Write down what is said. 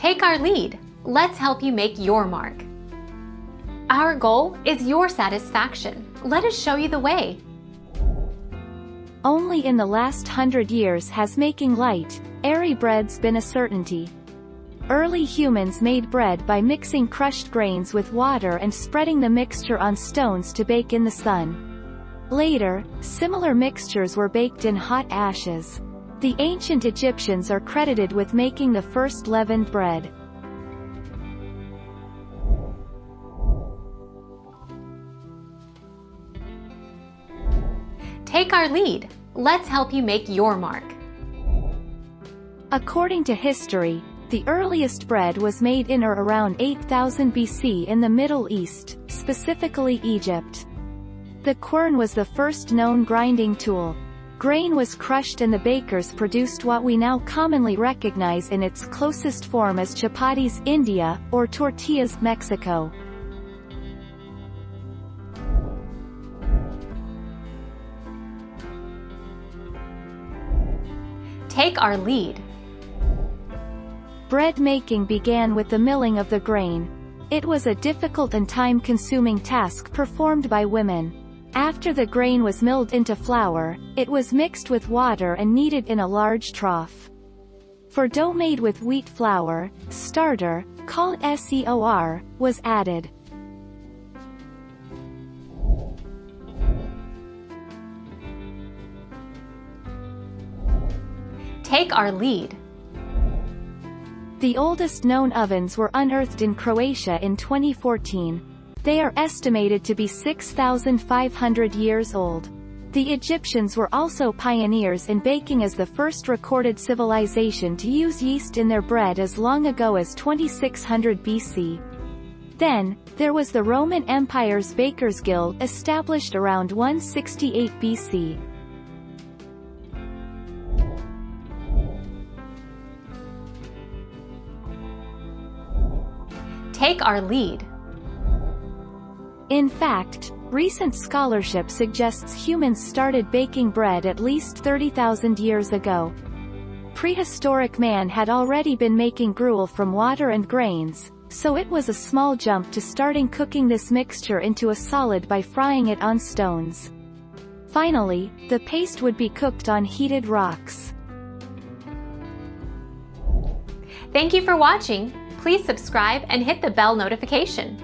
Take our lead. Let's help you make your mark. Our goal is your satisfaction. Let us show you the way. Only in the last 100 years has making light, airy breads been a certainty. Early humans made bread by mixing crushed grains with water and spreading the mixture on stones to bake in the sun. Later, similar mixtures were baked in hot ashes. The ancient Egyptians are credited with making the first leavened bread. Take our lead. Let's help you make your mark. According to history, the earliest bread was made in or around 8000 BC in the Middle East, specifically Egypt. The quern was the first known grinding tool. Grain was crushed and the bakers produced what we now commonly recognize in its closest form as chapatis, India, or tortillas, Mexico. Take our lead. Bread making began with the milling of the grain. It was a difficult and time-consuming task performed by women. After the grain was milled into flour, it was mixed with water and kneaded in a large trough. For dough made with wheat flour, starter, called seor, was added. Take our lead. The oldest known ovens were unearthed in Croatia in 2014. They are estimated to be 6,500 years old. The Egyptians were also pioneers in baking as the first recorded civilization to use yeast in their bread as long ago as 2600 BC. Then, there was the Roman Empire's Bakers' Guild established around 168 BC. Take our lead. In fact, recent scholarship suggests humans started baking bread at least 30,000 years ago. Prehistoric man had already been making gruel from water and grains, so it was a small jump to starting cooking this mixture into a solid by frying it on stones. Finally, the paste would be cooked on heated rocks. Thank you for watching. Please subscribe and hit the bell notification.